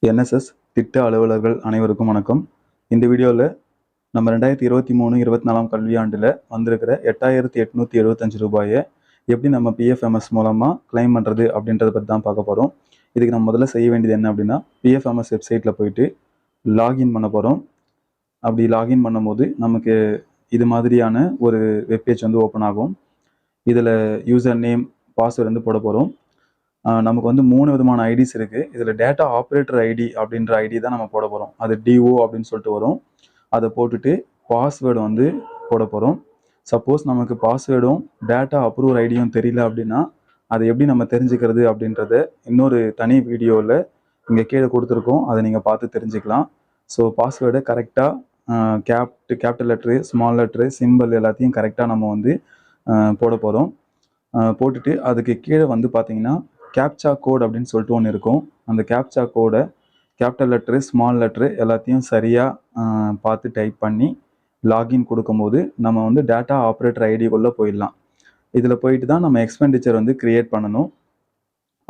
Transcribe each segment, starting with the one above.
NSS திட்ட அலுவலர்கள் அனைவருக்கும் வணக்கம். இந்த வீடியோவில் நம்ம 2023-24 கல்வியாண்டில் வந்திருக்கிற 8875 ரூபாயை எப்படி நம்ம பிஎஃப்எம்எஸ் மூலமாக கிளைம் பண்ணுறது அப்படின்றத பற்றி தான் பார்க்க போகிறோம். இதுக்கு நம்ம முதல்ல செய்ய வேண்டியது என்ன அப்படின்னா, பிஎஃப்எம்எஸ் வெப்சைட்டில் போயிட்டு லாகின் பண்ண போகிறோம். அப்படி லாகின் பண்ணும்போது நமக்கு இது மாதிரியான ஒரு வெப்பேஜ் வந்து ஓப்பன் ஆகும். இதில் யூசர் நேம், பாஸ்வேர்டு வந்து போட போகிறோம். நமக்கு வந்து 3 விதமான ஐடிஸ் இருக்குது. இதில் டேட்டா ஆப்ரேட்டர் ஐடி அப்படின்ற ஐடி தான் நம்ம போட போகிறோம். அது டிஓ அப்படின்னு சொல்லிட்டு வரும். அதை போட்டுட்டு பாஸ்வேர்டு வந்து போட போகிறோம். சப்போஸ் நமக்கு பாஸ்வேர்டும் டேட்டா அப்ரூவர் ஐடியும் தெரியல அப்படின்னா அதை எப்படி நம்ம தெரிஞ்சுக்கிறது அப்படின்றத இன்னொரு தனி வீடியோவில் இங்கே கீழே கொடுத்துருக்கோம். அதை நீங்கள் பார்த்து தெரிஞ்சுக்கலாம். ஸோ பாஸ்வேர்டை கரெக்டாக capital letter, small letter, simple எல்லாத்தையும் கரெக்டாக நம்ம வந்து போட போகிறோம். போட்டுட்டு அதுக்கு கீழே வந்து பார்த்தீங்கன்னா கேப்சா கோட் அப்படின்னு சொல்லிட்டு ஒன்று இருக்கும். அந்த கேப்சா கோடை கேபிட்டல் லெட்ரு, ஸ்மால் லெட்ரு எல்லாத்தையும் சரியாக பார்த்து டைப் பண்ணி லாகின் கொடுக்கும்போது நம்ம வந்து டேட்டா ஆப்ரேட்டர் ஐடிக்குள்ளே போயிடலாம். இதில் போயிட்டு தான் நம்ம எக்ஸ்பெண்டிச்சர் வந்து க்ரியேட் பண்ணணும்.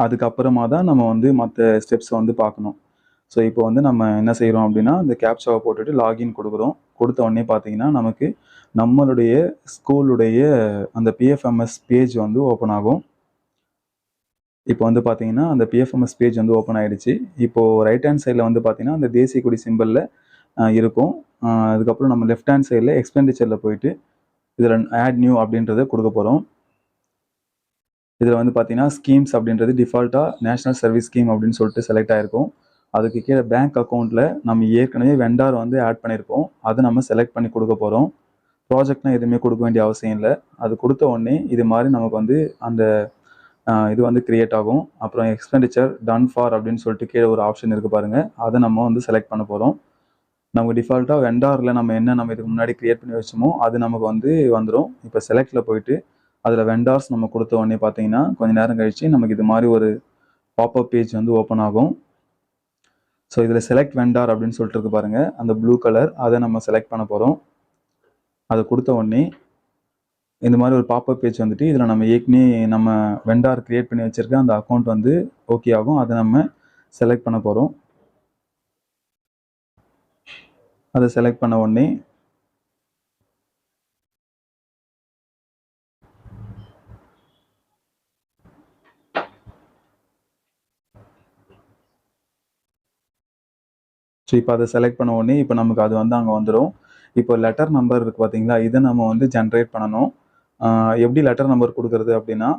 அதுக்கப்புறமா தான் நம்ம வந்து மற்ற ஸ்டெப்ஸ் வந்து பார்க்கணும். ஸோ இப்போ வந்து நம்ம என்ன செய்கிறோம் அப்படின்னா, இந்த கேப்சாவை போட்டுட்டு லாகின் கொடுக்குறோம். கொடுத்த உடனே பார்த்தீங்கன்னா நமக்கு நம்மளுடைய ஸ்கூலுடைய அந்த பிஎஃப்எம்எஸ் பேஜ் வந்து ஓப்பன் ஆகும். இப்போ வந்து பார்த்தீங்கன்னா அந்த பிஎஃப்எம்எஸ் பேஜ் வந்து ஓப்பன் ஆகிடுச்சு. இப்போது ரைட் ஹேண்ட் சைடில் வந்து பார்த்தீங்கன்னா அந்த தேசிய கொடி சிம்பிளில் இருக்கும். அதுக்கப்புறம் நம்ம லெஃப்ட் ஹேண்ட் சைடில் எக்ஸ்பெண்டிச்சரில் போயிட்டு இதில் ஆட் நியூ அப்படின்றத கொடுக்க போகிறோம். இதில் வந்து பார்த்தீங்கன்னா ஸ்கீம்ஸ் அப்படின்றது டிஃபால்ட்டாக நேஷனல் சர்வீஸ் ஸ்கீம் அப்படின்னு சொல்லிட்டு செலக்ட் ஆகிருக்கும். அதுக்கு கீழே பேங்க் அக்கௌண்ட்டில் நம்ம ஏற்கனவே வெண்டார் வந்து ஆட் பண்ணியிருப்போம். அதை நம்ம செலக்ட் பண்ணி கொடுக்க போகிறோம். ப்ராஜெக்ட்லாம் எதுவுமே கொடுக்க வேண்டிய அவசியம் இல்லை. அது கொடுத்த உடனே இது மாதிரி நமக்கு வந்து அந்த இது வந்து கிரியேட் ஆகும். அப்புறம் எக்ஸ்பெண்டிச்சர் டன் ஃபார் அப்படின்னு சொல்லிட்டு கீழே ஒரு ஆப்ஷன் இருக்குது பாருங்கள். அதை நம்ம வந்து செலக்ட் பண்ண போகிறோம். நமக்கு டிஃபால்ட்டாக வெண்டாரில் நம்ம இதுக்கு முன்னாடி கிரியேட் பண்ணி வச்சோமோ அது நமக்கு வந்து வந்துடும். இப்போ செலக்டில் போயிட்டு அதில் வெண்டார்ஸ் நம்ம கொடுத்த உடனே பார்த்தீங்கன்னா கொஞ்சம் நேரம் கழித்து நமக்கு இது மாதிரி ஒரு பாப்அப் பேஜ் வந்து ஓப்பன் ஆகும். ஸோ இதில் செலக்ட் வெண்டார் அப்படின்னு சொல்லிட்டு இருக்கு பாருங்கள், அந்த ப்ளூ கலர், அதை நம்ம செலக்ட் பண்ண போகிறோம். அதை கொடுத்த உடனே இந்த மாதிரி ஒரு பாப்அப் பேஜ் வந்துட்டு இதில் நம்ம ஏற்கனவே நம்ம வெண்டார் கிரியேட் பண்ணி வச்சுருக்க அந்த அக்கௌண்ட் வந்து ஓகே ஆகும். அதை நம்ம செலக்ட் பண்ண போகிறோம். அதை செலக்ட் பண்ண உடனே ஸோ இப்போ அதை செலக்ட் பண்ண உடனே இப்போ நமக்கு அது வந்து அங்கே வந்துடும். இப்போ லெட்டர் நம்பர் இருக்குது பார்த்தீங்களா, இதை நம்ம வந்து ஜென்ரேட் பண்ணணும். எப்படி லெட்டர் நம்பர் கொடுக்கறது அப்படின்னா,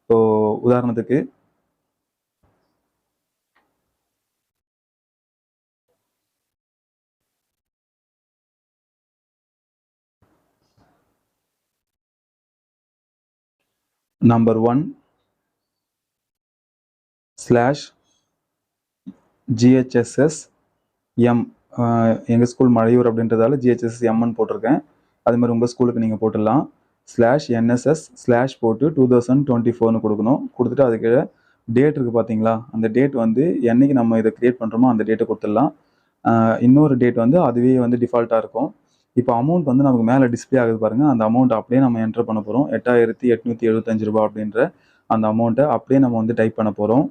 இப்போ உதாரணத்துக்கு நம்பர் 1/GHSS M, எங்கள் ஸ்கூல் மழையூர் அப்படின்றதால GHSS Mன்னு போட்டிருக்கேன். அது மாதிரி உங்கள் ஸ்கூலுக்கு நீங்கள் போட்டுடலாம். /NSS/ போட்டு 2024ன்னு கொடுக்கணும். கொடுத்துட்டு அதுக்கு டேட் இருக்குது பார்த்தீங்களா, அந்த டேட் வந்து என்றைக்கு நம்ம இதை க்ரியேட் பண்ணுறோமோ அந்த டேட்டை கொடுத்துடலாம். இன்னொரு டேட் வந்து அதுவே வந்து டிஃபால்ட்டாக இருக்கும். இப்போ அமௌண்ட் வந்து நமக்கு மேலே டிஸ்பிளே ஆகுது பாருங்கள், அந்த அமௌண்ட் அப்படியே நம்ம என்டர் பண்ண போகிறோம். 8875 ரூபா அப்படின்ற அந்த அமௌண்ட்டை அப்படியே நம்ம வந்து டைப் பண்ண போகிறோம்.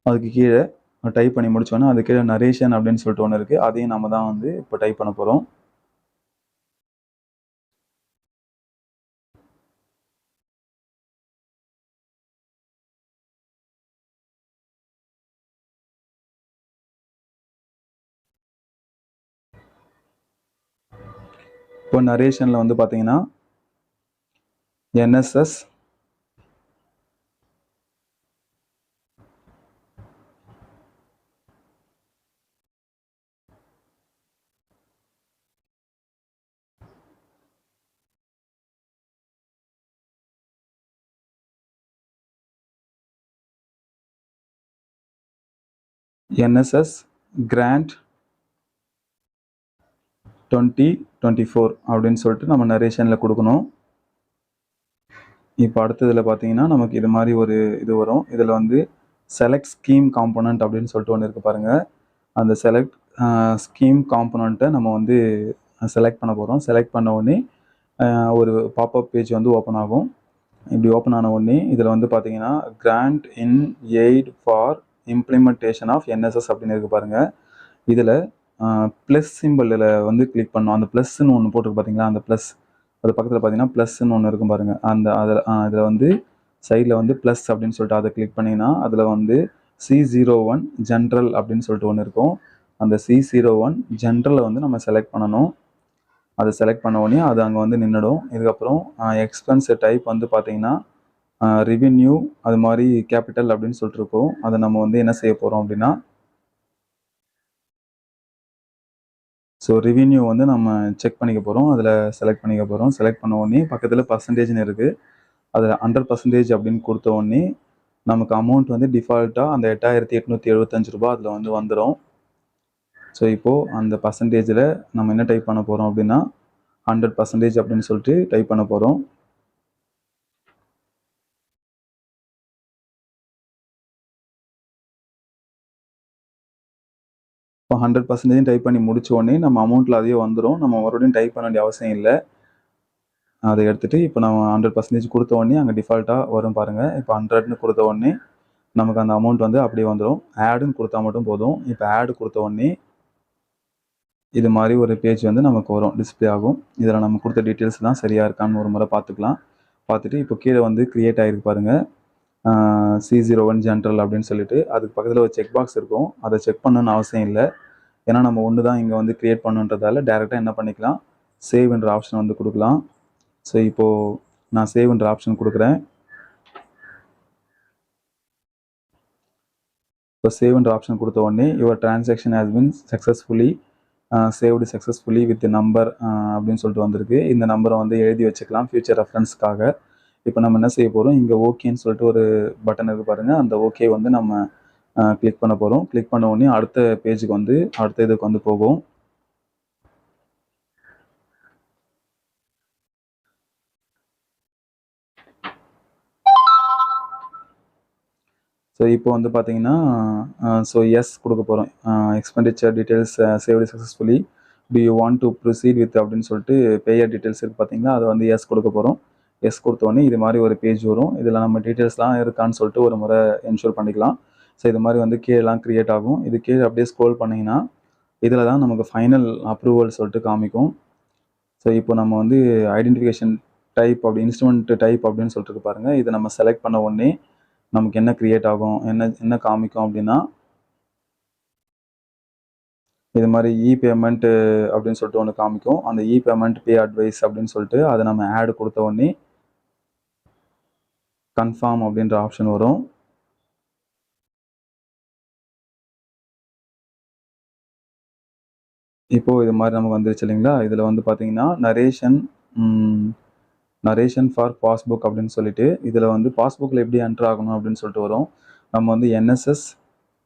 அதுக்கு கீழே டைப் பண்ணி முடிச்சோன்னா அது கீழே நரேஷன் அப்படின்னு சொல்லிட்டு ஒன்று இருக்குது, அதையும் நம்ம தான் வந்து இப்போ டைப் பண்ண போகிறோம். இப்போ நரேஷனில் வந்து பார்த்தீங்கன்னா NSS கிராண்ட் 2024 அப்படின்னு சொல்லிட்டு நம்ம நரேஷனில் கொடுக்கணும். இப்போ அடுத்ததில் பார்த்தீங்கன்னா நமக்கு இது மாதிரி ஒரு இது வரும். இதில் வந்து செலக்ட் ஸ்கீம் காம்போனன்ட் அப்படின்னு சொல்லிட்டு ஒன்று இருக்குது பாருங்கள். அந்த செலக்ட் ஸ்கீம் காம்போனண்ட்டை நம்ம வந்து செலக்ட் பண்ண போகிறோம். செலக்ட் பண்ண உடனே ஒரு பாப்அப் பேஜ் வந்து ஓப்பன் ஆகும். இப்படி ஓப்பன் ஆன உடனே இதில் வந்து பார்த்தீங்கன்னா grant in aid for implementation of NSS அப்படின்னு இருக்கு பாருங்கள். இதில் ப்ளஸ் சிம்பிளில் வந்து கிளிக் பண்ணோம். அந்த ப்ளஸ்ன்னு ஒன்று போட்டிருக்கு பார்த்தீங்களா, அந்த ப்ளஸ் அது பக்கத்தில் பார்த்தீங்கன்னா ப்ளஸ்ன்னு ஒன்று இருக்கும் பாருங்கள். அதில் வந்து சைடில் வந்து ப்ளஸ் அப்படின்னு சொல்லிட்டு அதை கிளிக் பண்ணிங்கன்னா அதில் வந்து C01 ஜென்ரல் அப்படின்னு சொல்லிட்டு ஒன்று இருக்கும். அந்த C01 ஜென்ரலை வந்து நம்ம செலக்ட் பண்ணணும். அதை செலக்ட் பண்ண உடனே அது அங்கே வந்து நின்றுடும். இதுக்கப்புறம் எக்ஸ்பென்ஸ் டைப் வந்து பார்த்தீங்கன்னா ரெவென்யூ அது மாதிரி கேபிட்டல் அப்படின்னு சொல்லிட்டு இருக்கோம். அதை நம்ம வந்து என்ன செய்ய போகிறோம் அப்படின்னா, ஸோ ரெவென்யூ வந்து நம்ம செக் பண்ணிக்க போகிறோம். அதில் செலக்ட் பண்ணிக்க போகிறோம். செலக்ட் பண்ண உடனே பக்கத்தில் பர்சன்டேஜ்னு இருக்குது. அதில் 100% அப்படின்னு கொடுத்த உடனே நமக்கு அமௌண்ட் வந்து டிஃபால்ட்டாக அந்த 8875 ரூபா அதில் வந்து வந்துடும். ஸோ இப்போது அந்த பர்சன்டேஜில் நம்ம என்ன டைப் பண்ண போகிறோம் அப்படின்னா 100% அப்படின்னு சொல்லிட்டு டைப் பண்ண போகிறோம். இப்போ 100% டைப் பண்ணி முடிச்ச உடனே நம்ம அமௌண்ட்டில் அதே வந்துடும். நம்ம மறுபடியும் டைப் பண்ண வேண்டிய அவசியம் இல்லை. அதை எடுத்துகிட்டு இப்போ நம்ம 100% கொடுத்த உடனே அங்கே டிஃபால்ட்டாக வரும் பாருங்கள். இப்போ 100ன்னு கொடுத்த உடனே நமக்கு அந்த அமௌண்ட் வந்து அப்படியே வந்துடும். ஆடுன்னு கொடுத்தா மட்டும் போதும். இப்போ ஆடு கொடுத்த உடனே இது மாதிரி ஒரு பேஜ் வந்து நமக்கு வரும், டிஸ்பிளே ஆகும். இதில் நம்ம கொடுத்த டீட்டெயில்ஸ் தான் சரியாக இருக்கான்னு ஒரு முறை பார்த்துக்கலாம். பார்த்துட்டு இப்போ கீழே வந்து க்ரியேட் ஆகிருக்கு பாருங்கள், C01 ஜென்ரல் அப்படின்னு சொல்லிட்டு. அதுக்கு பக்கத்தில் ஒரு செக் பாக்ஸ் இருக்கும். அதை செக் பண்ணணுன்னு அவசியம் இல்லை. ஏன்னா நம்ம ஒன்று தான் இங்கே வந்து க்ரியேட் பண்ணுன்றதால டேரெக்டாக என்ன பண்ணிக்கலாம், சேவ்ன்ற ஆப்ஷன் வந்து கொடுக்கலாம். ஸோ இப்போது நான் சேவ்ன்ற ஆப்ஷன் கொடுக்குறேன். இப்போ சேவ்ன்ற ஆப்ஷன் கொடுத்த உடனே your transaction has been successfully saved successfully with number அப்படின்னு சொல்லிட்டு வந்திருக்கு. இந்த நம்பரை வந்து எழுதி வச்சுக்கலாம் ஃபியூச்சர் ரெஃபரன்ஸ்க்காக. இப்போ நம்ம என்ன செய்ய போகிறோம், இங்கே ஓகேன்னு சொல்லிட்டு ஒரு பட்டன் இருக்குது பாருங்கள். அந்த ஓகே வந்து நம்ம கிளிக் பண்ண போகிறோம். கிளிக் பண்ண உடனே அடுத்த பேஜுக்கு வந்து அடுத்த இதுக்கு வந்து போகும். ஸோ இப்போ வந்து பார்த்தீங்கன்னா ஸோ எஸ் கொடுக்க போகிறோம். Expenditure details saved successfully, to you want to proceed with அப்படின்னு சொல்லிட்டு பேயர் டீட்டெயில்ஸ் இருக்குது பார்த்தீங்களா, அதை வந்து எஸ் கொடுக்க போகிறோம். எஸ் கொடுத்தோடனே இது மாதிரி ஒரு பேஜ் வரும். இதில் நம்ம டீட்டெயில்ஸ்லாம் இருக்கான்னு சொல்லிட்டு ஒரு முறை என்ஷூர் பண்ணிக்கலாம். ஸோ இது மாதிரி வந்து கீழெலாம் க்ரியேட் ஆகும். இது கீழே அப்படியே ஸ்க்ரோல் பண்ணிங்கன்னா இதில் தான் நமக்கு ஃபைனல் அப்ரூவல் சொல்லிட்டு காமிக்கும். ஸோ இப்போ நம்ம வந்து ஐடென்டிஃபிகேஷன் டைப் அப்படி இன்ஸ்ட்ருமெண்ட் டைப் அப்படின்னு சொல்லிட்டு பாருங்கள். இதை நம்ம செலக்ட் பண்ண உடனே நமக்கு என்ன க்ரியேட் ஆகும், என்ன காமிக்கும் அப்படின்னா, இது மாதிரி பேமெண்ட்டு அப்படின்னு சொல்லிட்டு ஒன்று காமிக்கும். அந்த பேமெண்ட் பே அட்வைஸ் அப்படின்னு சொல்லிட்டு அதை நம்ம ஆட் கொடுத்த உடனே கன்ஃபார்ம் அப்படின்ற ஆப்ஷன் வரும். இப்போது இது மாதிரி நமக்கு வந்துருச்சு இல்லைங்களா. இதில் வந்து பார்த்தீங்கன்னா நரேஷன் ஃபார் பாஸ்புக் அப்படின்னு சொல்லிட்டு இதில் வந்து பாஸ்புக்கில் எப்படி என்ட்ரு ஆகணும் அப்படின்னு சொல்லிட்டு வரும். நம்ம வந்து என்எஸ்எஸ்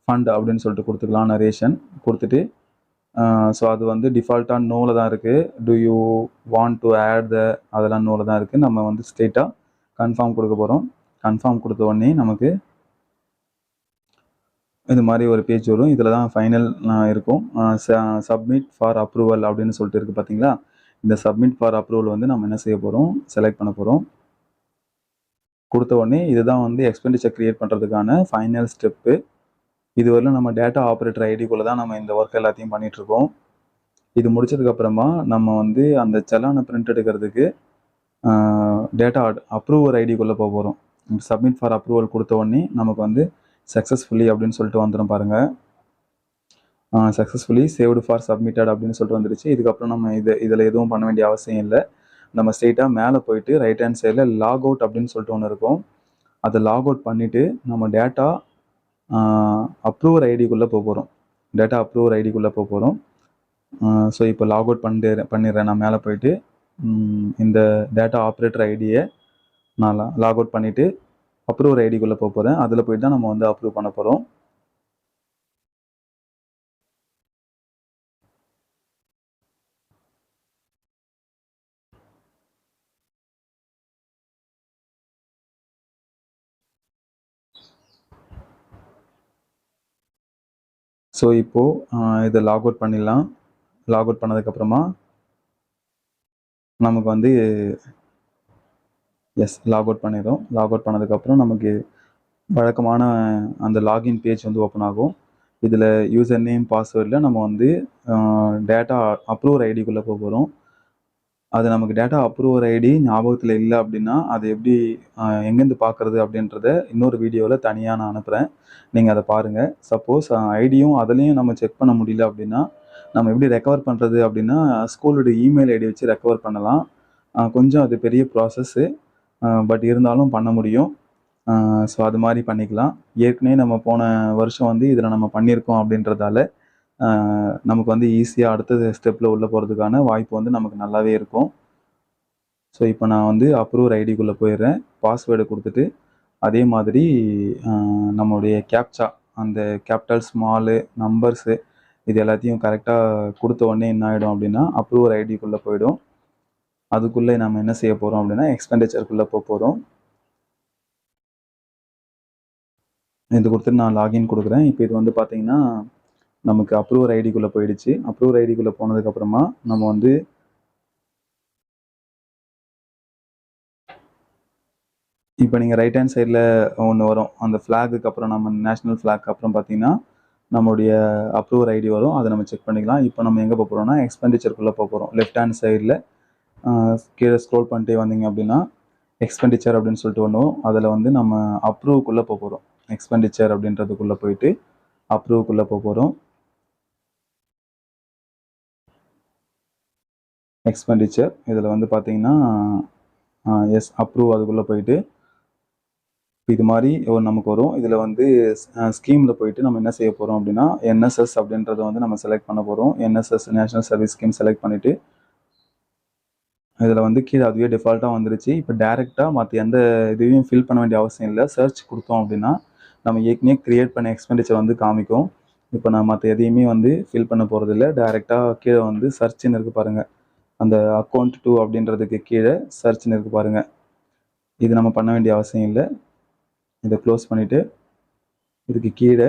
ஃபண்ட் அப்படின்னு சொல்லிட்டு கொடுத்துக்கலாம். நரேஷன் கொடுத்துட்டு ஸோ அது வந்து டிஃபால்ட்டாக நோவில் தான் இருக்குது. Do you want to add அதெல்லாம் நோவில் தான் இருக்குது. நம்ம வந்து ஸ்ட்ரெயிட்டாக கன்ஃபார்ம் கொடுக்க போகிறோம். கன்ஃபார்ம் கொடுத்த உடனே நமக்கு இது மாதிரி ஒரு பேஜ் வரும். இதில் தான் ஃபைனல் இருக்கும். சப்மிட் ஃபார் அப்ரூவல் அப்படின்னு சொல்லிட்டு இருக்குது பார்த்தீங்களா. இந்த சப்மிட் ஃபார் அப்ரூவல் வந்து நம்ம என்ன செய்ய போகிறோம், செலக்ட் பண்ண போகிறோம். கொடுத்த உடனே இதுதான் வந்து எக்ஸ்பெண்டிச்சர் க்ரியேட் பண்ணுறதுக்கான ஃபைனல் ஸ்டெப்பு. இதுவரையிலும் நம்ம டேட்டா ஆப்ரேட்டர் ஐடிக்குள்ளே தான் நம்ம இந்த ஒர்க் எல்லாத்தையும் பண்ணிகிட்ருக்கோம். இது முடிச்சதுக்கப்புறமா நம்ம வந்து அந்த செலானை பிரிண்ட் எடுக்கிறதுக்கு டேட்டா அப்ரூவர் ஐடிக்குள்ளே போக போகிறோம். சப்மிட் ஃபார் அப்ரூவல் கொடுத்த உடனே நமக்கு வந்து சக்ஸஸ்ஃபுல்லி அப்படின்னு சொல்லிட்டு வந்துடும் பாருங்கள். சக்ஸஸ்ஃபுல்லி சேவ்டு ஃபார் சப்மிட்டட் அப்படின்னு சொல்லிட்டு வந்துருச்சு. இதுக்கப்புறம் நம்ம இதில் எதுவும் பண்ண வேண்டிய அவசியம் இல்லை. நம்ம ஸ்ட்ரெயிட்டாக மேலே போயிட்டு ரைட் ஹேண்ட் சைடில் லாக் அவுட் அப்படின்னு சொல்லிட்டு ஒன்று இருக்கும். அதை லாக் அவுட் பண்ணிவிட்டு நம்ம டேட்டா அப்ரூவர் ஐடிக்குள்ளே போக போகிறோம். டேட்டா அப்ரூவர் ஐடிக்குள்ளே போக போகிறோம். ஸோ இப்போ லாக் அவுட் பண்ணிடுறேன். நான் மேலே போயிட்டு இந்த டேட்டா ஆப்ரேட்டர் ஐடியை நான் லாக் அவுட் பண்ணிவிட்டு அப்ரூவர் ஐடிக்குள்ளே போக போகிறேன். அதில் போயிட்டு தான் நம்ம வந்து அப்ரூவ் பண்ண போகிறோம். ஸோ இப்போது இதை லாக் அவுட் பண்ணிடலாம். லாக் அவுட் பண்ணதுக்கப்புறமா நமக்கு வந்து எஸ், லாக் அவுட் பண்ணிடும். லாக் அவுட் பண்ணதுக்கப்புறம் நமக்கு வழக்கமான அந்த லாகின் பேஜ் வந்து ஓப்பன் ஆகும். இதில் யூசர் நேம் பாஸ்வேர்டில் நம்ம வந்து டேட்டா அப்ரூவர் ஐடிக்குள்ளே போகிறோம். அது நமக்கு டேட்டா அப்ரூவர் ஐடி ஞாபகத்தில் இல்லை அப்படின்னா அது எப்படி எங்கேருந்து பார்க்குறது அப்படின்றத இன்னொரு வீடியோவில் தனியாக நான் அனுப்புகிறேன். நீங்கள் அதை பாருங்கள். சப்போஸ் ஐடியும் அதுலேயும் நம்ம செக் பண்ண முடியல அப்படின்னா நம்ம எப்படி ரெக்கவர் பண்ணுறது அப்படின்னா ஸ்கூலோட இமெயில் ஐடி வச்சு ரெக்கவர் பண்ணலாம். கொஞ்சம் அது பெரிய ப்ராசஸ்ஸு, பட் இருந்தாலும் பண்ண முடியும். ஸோ அது மாதிரி பண்ணிக்கலாம். ஏற்கனவே நம்ம போன வருஷம் வந்து இதில் நம்ம பண்ணியிருக்கோம் அப்படின்றதால நமக்கு வந்து ஈஸியாக அடுத்த ஸ்டெப்பில் உள்ளே போகிறதுக்கான வாய்ப்பு வந்து நமக்கு நல்லாவே இருக்கும். ஸோ இப்போ நான் வந்து அப்ரூவர் ஐடிக்குள்ளே போயிடுறேன். பாஸ்வேர்டு கொடுத்துட்டு அதே மாதிரி நம்மளுடைய கேப்சா, அந்த கேபிட்டல் ஸ்மாலு நம்பர்ஸு இது எல்லாத்தையும் கரெக்டாக கொடுத்த உடனே என்ன ஆகிடும் அப்படின்னா அப்ரூவர் ஐடிக்குள்ளே போயிடும். அதுக்குள்ளே நம்ம என்ன செய்ய போகிறோம் அப்படின்னா எக்ஸ்பெண்டிச்சருக்குள்ளே போகிறோம். இது கொடுத்துட்டு நான் லாகின் கொடுக்குறேன். இப்போ இது வந்து பார்த்தீங்கன்னா நமக்கு அப்ரூவர் ஐடிக்குள்ளே போயிடுச்சு. அப்ரூவர் ஐடிக்குள்ளே போனதுக்கப்புறமா நம்ம வந்து இப்போ நீங்கள் ரைட் ஹேண்ட் சைடில் ஒன்று வரும். அந்த ஃப்ளாகுக்கு அப்புறம் நம்ம நேஷ்னல் ஃப்ளாக் அப்புறம் பார்த்தீங்கன்னா நம்மளுடைய அப்ரூவர் ஐடி வரும். அதை நம்ம செக் பண்ணிக்கலாம். இப்போ நம்ம எங்கே போக போகிறோம்னா எக்ஸ்பெண்டிச்சருக்குள்ளே போக போகிறோம். லெஃப்ட் ஹேண்ட் சைடில் கீழே ஸ்க்ரோல் பண்ணிட்டே வந்தீங்க அப்படின்னா எக்ஸ்பெண்டிச்சர் அப்படின்னு சொல்லிட்டு ஒன்று வரும். அதில் வந்து நம்ம அப்ரூவுக்குள்ளே போக போகிறோம். எக்ஸ்பெண்டிச்சர் அப்படின்றதுக்குள்ளே போயிட்டு அப்ரூவுக்குள்ளே போக போகிறோம். எக்ஸ்பெண்டிச்சர் இதில் வந்து பார்த்தீங்கன்னா எஸ் அப்ரூவ் அதுக்குள்ளே போயிட்டு இது மாதிரி நமக்கு வரும். இதில் வந்து ஸ்கீமில் போயிட்டு நம்ம என்ன செய்ய போகிறோம் அப்படின்னா என்எஸ்எஸ் அப்படின்றத வந்து நம்ம செலக்ட் பண்ண போகிறோம். NSS national service scheme select பண்ணிவிட்டு இதில் வந்து கீழே அதுவே டிஃபால்ட்டாக வந்துருச்சு. இப்போ டேரெக்டாக மற்ற எந்த இதையும் ஃபில் பண்ண வேண்டிய அவசியம் இல்லை. சர்ச் கொடுத்தோம் அப்படின்னா நம்ம ஏற்கனவே க்ரியேட் பண்ண எக்ஸ்பெண்டிச்சர் வந்து காமிக்கும். இப்போ நான் மற்ற எதையுமே வந்து ஃபில் பண்ண போகிறதில்ல. டேரெக்டாக கீழே வந்து சர்ச்னு இருக்குது பாருங்கள். அந்த அக்கௌண்ட் 2 அப்படின்றதுக்கு கீழே சர்ச்னு இருக்குது பாருங்கள். இது நம்ம பண்ண வேண்டிய அவசியம் இல்லை. இதை க்ளோஸ் பண்ணிவிட்டு இதுக்கு கீழே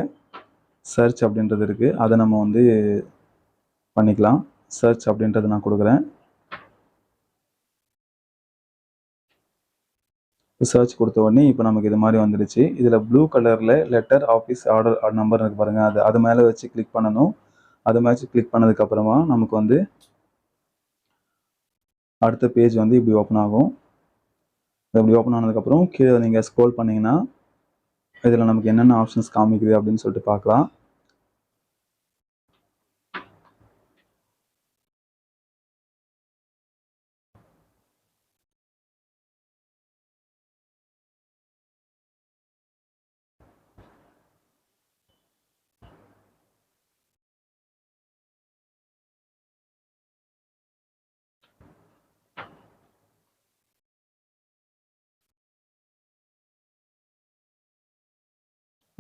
சர்ச் அப்படின்றது இருக்குது. அதை நம்ம வந்து பண்ணிக்கலாம். சர்ச் அப்படின்றத நான் கொடுக்குறேன். சர்ச் கொடுத்த உடனே இப்போ நமக்கு இது மாதிரி வந்துடுச்சு. இதில் ப்ளூ கலரில் லெட்டர் ஆஃபீஸ் ஆர்டர் நம்பர் இருக்குது பாருங்கள். அது மேலே வச்சு கிளிக் பண்ணணும். அது மேலே கிளிக் பண்ணதுக்கப்புறமா நமக்கு வந்து அடுத்த பேஜ் வந்து இப்படி ஓப்பன் ஆகும். இப்படி ஓப்பன் ஆனதுக்கப்புறம் கீழே நீங்கள் ஸ்க்ரோல் பண்ணிங்கன்னா இதில் நமக்கு என்னென்ன ஆப்ஷன்ஸ் காமிக்குது அப்படின்னு சொல்லிட்டு பார்க்கலாம்.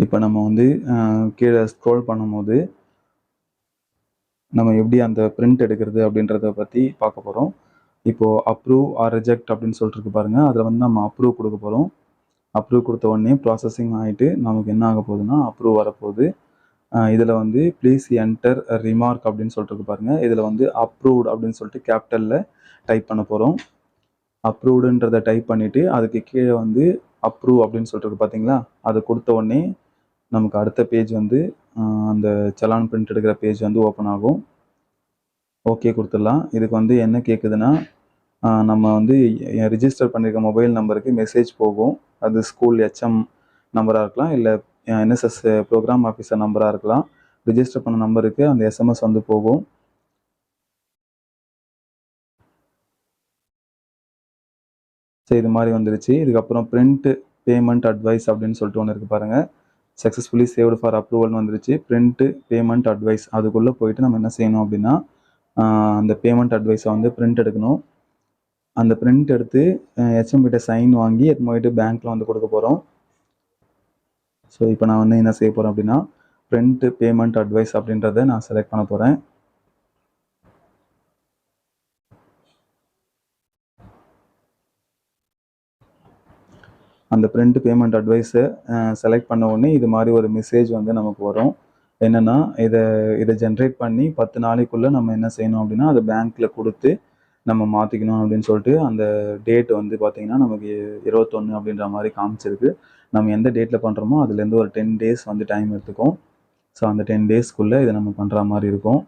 இப்போ நம்ம வந்து கீழே ஸ்க்ரோல் பண்ணும்போது நம்ம எப்படி அந்த பிரிண்ட் எடுக்கிறது அப்படின்றத பற்றி பார்க்க போகிறோம். இப்போது அப்ரூவ் ஆர் ரிஜெக்ட் அப்படின்னு சொல்லிட்டு இருக்கு பாருங்கள். அதில் வந்து நம்ம அப்ரூவ் கொடுக்க போகிறோம். அப்ரூவ் கொடுத்த உடனே ப்ராசஸிங் ஆகிட்டு நமக்கு என்ன ஆக போகுதுன்னா அப்ரூவ் வரப்போகுது. இதில் வந்து ப்ளீஸ் என்டர் ரிமார்க் அப்படின்னு சொல்லிட்டு இருக்கு பாருங்கள். இதில் வந்து அப்ரூவ்டு அப்படின்னு சொல்லிட்டு கேபிட்டலில் டைப் பண்ண போகிறோம். அப்ரூவ்டுன்றதை டைப் பண்ணிவிட்டு அதுக்கு கீழே வந்து அப்ரூவ் அப்படின்னு சொல்லிட்டு இருக்கு பார்த்தீங்களா, அதை கொடுத்த உடனே நமக்கு அடுத்த பேஜ் வந்து அந்த சலான் பிரிண்ட் எடுக்கிற பேஜ் வந்து ஓப்பன் ஆகும். ஓகே கொடுத்துடலாம். இதுக்கு வந்து என்ன கேட்குதுன்னா நம்ம வந்து ரிஜிஸ்டர் பண்ணியிருக்க மொபைல் நம்பருக்கு மெசேஜ் போகும். அது ஸ்கூல் ஹெச்எம் நம்பராக இருக்கலாம், இல்லை என்எஸ்எஸ் ப்ரோக்ராம் ஆஃபீஸர் நம்பராக இருக்கலாம். ரிஜிஸ்டர் பண்ண நம்பருக்கு அந்த எஸ்எம்எஸ் வந்து போகும். ஸோ இது மாதிரி வந்துருச்சு. இதுக்கப்புறம் பிரிண்ட் பேமெண்ட் அட்வைஸ் அப்படின்னு சொல்லிட்டு ஒன்று இருக்குது பாருங்கள். சக்ஸஸ்ஃபுல்லி சேவ்டு ஃபார் அப்ரூவல்னு வந்துருச்சு. பிரிண்ட்டு பேமெண்ட் அட்வைஸ் அதுக்குள்ளே போயிட்டு நம்ம என்ன செய்யணும் அப்படின்னா அந்த பேமெண்ட் அட்வைஸை வந்து பிரிண்ட் எடுக்கணும். அந்த பிரிண்ட் எடுத்து ஹெச்எம் கிட்ட சைன் வாங்கி எடுத்து போயிட்டு பேங்க்கில் வந்து கொடுக்க போகிறோம். ஸோ இப்போ நான் வந்து என்ன செய்ய போகிறேன் அப்படின்னா பிரிண்ட் பேமெண்ட் அட்வைஸ் அப்படின்றத நான் செலக்ட் பண்ண போகிறேன். அந்த பிரிண்ட் பேமெண்ட் அட்வைஸை செலக்ட் பண்ண உடனே இது மாதிரி ஒரு மெசேஜ் வந்து நமக்கு வரும். என்னென்னா இதை ஜென்ரேட் பண்ணி 10 நாளைக்குள்ளே நம்ம என்ன செய்யணும் அப்படின்னா அதை பேங்க்கில் கொடுத்து நம்ம மாற்றிக்கணும் அப்படின்னு சொல்லிட்டு அந்த டேட் வந்து பார்த்திங்கன்னா நமக்கு 21 அப்படின்ற மாதிரி காமிச்சிருக்கு. நம்ம எந்த டேட்டில் பண்ணுறோமோ அதுலேருந்து ஒரு 10 டேஸ் வந்து டைம் எடுத்துக்கும். ஸோ அந்த 10 டேஸ்க்குள்ளே இதை நம்ம பண்ணுற மாதிரி இருக்கும்.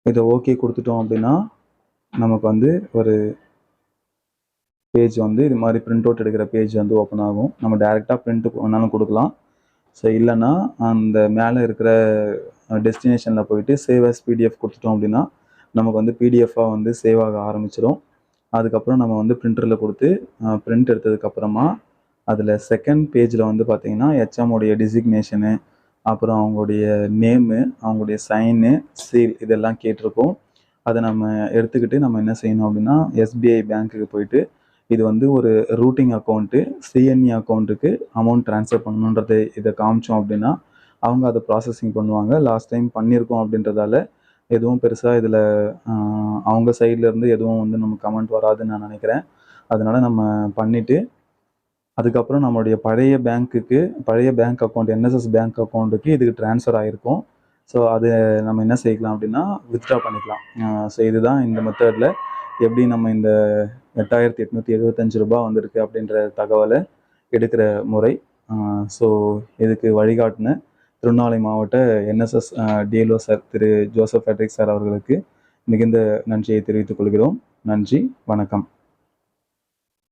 இதை ஓகே கொடுத்துட்டோம் அப்படின்னா நமக்கு வந்து ஒரு பேஜ் வந்து இது மாதிரி பிரிண்ட் அவுட் எடுக்கிற பேஜ் வந்து ஓப்பன் ஆகும். நம்ம டேரெக்டாக பிரிண்ட் வேணாலும் கொடுக்கலாம். ஸோ இல்லைன்னா அந்த மேலே இருக்கிற டெஸ்டினேஷனில் போயிட்டு சேவ் அஸ் பிடிஎஃப் கொடுத்துட்டோம் அப்படின்னா நமக்கு வந்து பிடிஎஃபாக வந்து சேவ் ஆக ஆரம்பிச்சிடும். அதுக்கப்புறம் நம்ம வந்து பிரிண்டரில் கொடுத்து பிரிண்ட் எடுத்ததுக்கப்புறமா அதில் செகண்ட் பேஜில் வந்து பார்த்திங்கன்னா ஹெச்எம்முடைய டிசிக்னேஷனு, அப்புறம் அவங்களுடைய நேமு, அவங்களுடைய சைனு, சீல் இதெல்லாம் கேட்டிருக்கோம். அதை நம்ம எடுத்துக்கிட்டு நம்ம என்ன செய்யணும் அப்படின்னா எஸ்பிஐ பேங்க்குக்கு போயிட்டு இது வந்து ஒரு ரூட்டிங் அக்கௌண்ட்டு, சிஎன்இ அக்கௌண்ட்டுக்கு அமௌண்ட் ட்ரான்ஸ்ஃபர் பண்ணணுன்றது இதை காமிச்சோம் அப்படின்னா அவங்க அதை ப்ராசஸிங் பண்ணுவாங்க. லாஸ்ட் டைம் பண்ணியிருக்கோம் அப்படின்றதால எதுவும் பெருசாக இதில் அவங்க சைட்லேருந்து எதுவும் வந்து நம்ம கமெண்ட் வராதுன்னு நான் நினைக்கிறேன். அதனால் நம்ம பண்ணிவிட்டு அதுக்கப்புறம் நம்மளுடைய பழைய பேங்க் அக்கௌண்ட் என்எஸ்எஸ் பேங்க் அக்கௌண்ட்டுக்கு இதுக்கு ட்ரான்ஸ்ஃபர் ஆகிருக்கும். ஸோ அது நம்ம என்ன செய்யலாம் அப்படின்னா வித்ட்ரா பண்ணிக்கலாம். ஸோ இதுதான் இந்த மெத்தடில் எப்படி நம்ம இந்த 8875 ரூபாய் வந்திருக்கு அப்படின்ற தகவலை எடுக்கிற முறை. ஸோ இதுக்கு வழிகாட்டின திருவண்ணாமலை மாவட்ட என்எஸ்எஸ் டிஎல்ஓ சார் திரு ஜோசப் ஃபெட்ரிக் சார் அவர்களுக்கு மிகுந்த நன்றியை தெரிவித்துக் கொள்கிறோம். நன்றி, வணக்கம்.